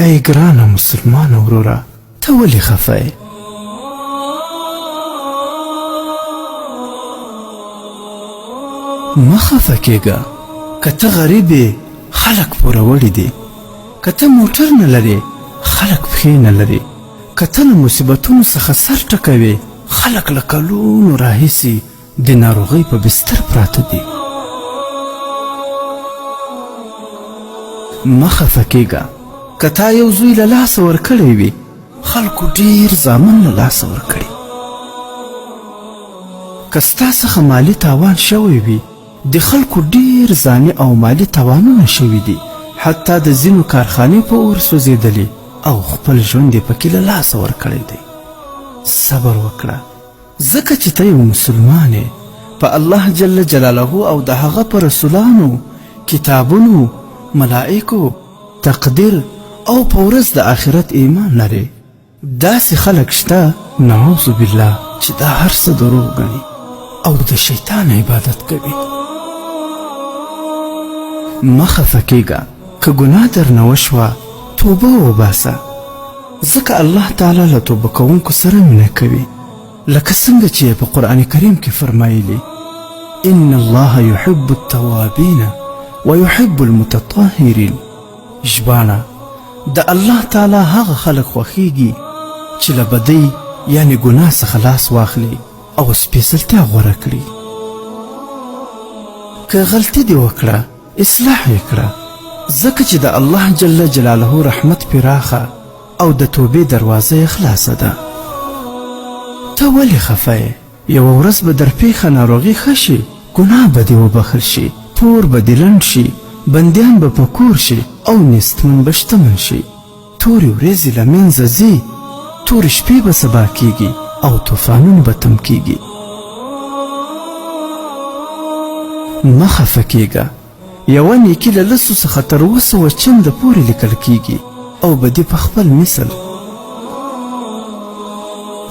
ای ګرانه مسلمان وروره، ته ولې خفه یې؟ مه خفه کېږه. که ته غریب یې، خلک پوروړي دي. که ته موټر نه لرې، خلک پښې نه لري. که ته له مصیبتونو څخه سر ټکوې، خلک له کلونو راهیسې د ناروغۍ په بستر پراته دي. مه خفه کېږه. که تا یو زوی له لاسه ورکړی وي، خلکو ډېر زامن له لاسه ورکړي. که ستا څخه مالي تاوان شوی وي، د خلکو ډېر ځاني او مالي تاوانونه شوي دي. حتی د ځینو کارخانې په اور سوځېدلې او خپل ژوند یې پکې له لاسه ورکړی دی. صبر وکړه، ځکه چې ته یو مسلمان یې. په الله جل جلاله او د هغه په رسولانو، کتابونو، ملائکو، تقدیر او په ورځ د آخرت ایمان لرې. داسې خلک شته، نعوذ بالله، چې دا هر څه دروغ ګڼي او د شیطان عبادت کوي. مه خفه کېږه. که ګناه درنه وشوه، توبه وباسه، ځکه الله تعالی له توبه کوونکو سره مینه کوي. لکه څنګه چې په قرآن کریم کې فرمایلي: ان الله يحب التوابین ويحب المتطهرین. ژباړه: د الله تعالی هغه خلک خوښیږي چې له بدۍ یعنې ګناه څخه لاس واخلي او سپېڅلتیا غوره کړي. که غلطي دې وکړه، اصلاح یې کړه، ځکه چې د الله جل جلاله رحمت پراخه او د توبې دروازه یې خلاصه ده. ته ولې خفه یې؟ یوه ورځ به در پیښه ناروغي ښه شي، ګناه به دې وبخښل شي، پور به دې لنډ شي، بندیان به په کور شي او نیستمن به شتمن شي. تورې ورځې له منځه ځي، تورې شپې به سبا کېږي او طوفانونه به تم کېږي. مه خفه کېږه. یوه نیکي له لسو څخه تر 200 چنده پورې لیکل کېږي او به دې په خپل مثل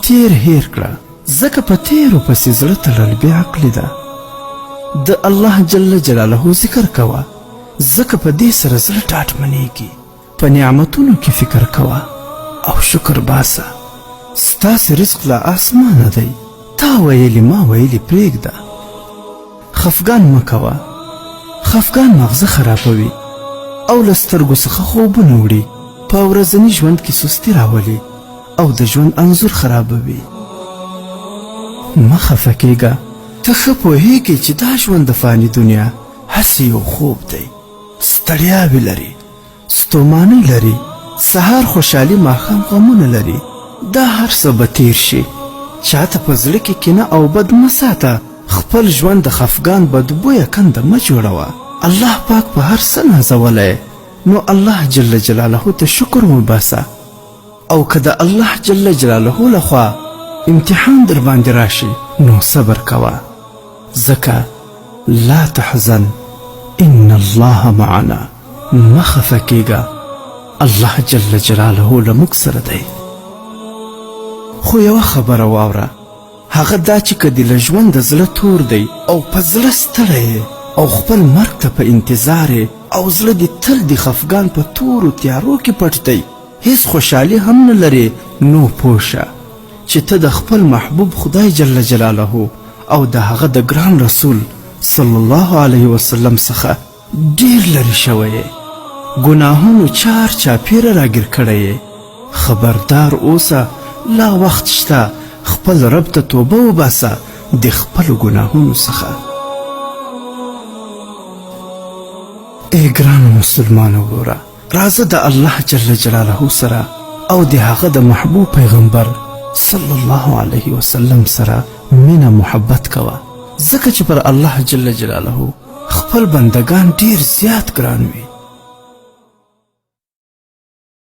تیر هیر کړه، ځکه په تیرو پسې زړه تړل بې عقلي ده. د الله جل جلاله ذکر کوه، ځکه په دې سره زړه ډاډمنېږي. په نعمتونو کې فکر کوه او شکر باسه. ستاسې رزق له آسمانه دی. تا ویلي ما ویلي پرېږده. خفګان مه کوه. خفګان مغزه خرابوي او له سترګو څخه خوبونه وړي. په ورځني ژوند کې سستي راولي او د ژوند انځور خرابوي. مه خفه کېږه. ته ښه پوهېږې چې دا ژوند د فاني دنیا هسې یو خوب دی. ستړیاوې لري، ستومانۍ لري، سهار خوشحالي، ماښام غمونه لري. دا هر څه به تیر شي. چاته په زړه کې کینه او بد مه ساته. خپل ژوند د خفګان بدبویه کنده مه جوړوه. الله پاک په هر څه نازولی، نو الله جل جلاله ته شکر وباسه. او که د الله جل جلاله لخوا امتحان در باندې راشي، نو صبر کوه، ځکه لا تحزن ان الله معنا. مه خفه کېږه، الله جل جلاله له موږ سره دی. خو یوه خبره واوره، هغه دا چې که دې له ژونده زړه تور دی او په زړه ستړی او خپل مرګ ته په انتظار او زړه دې تل د خفګان په تورو تیارو کې پټ دی، هیڅ خوشحالي هم نه لرې، نو پوه شه چې ته د خپل محبوب خدای جل جلاله او د هغه د ګران رسول صلی الله علیه وسلم څخه ډیر لرې شوی یې. ګناهونو چار چاپیره راګیر کړی یې. خبردار اوسه، لا وخت شته. خپل رب ته توبه وباسه د خپلو ګناهونو څخه. ای ګرانو مسلمانو وروره، راځه د الله جل جلاله سره او د هغه د محبوب پیغمبر صلی الله علیه وسلم سره مینه محبت کوه، ځکه چې پر الله جل جلاله خپل بندگان ډیر زیات ګران وي.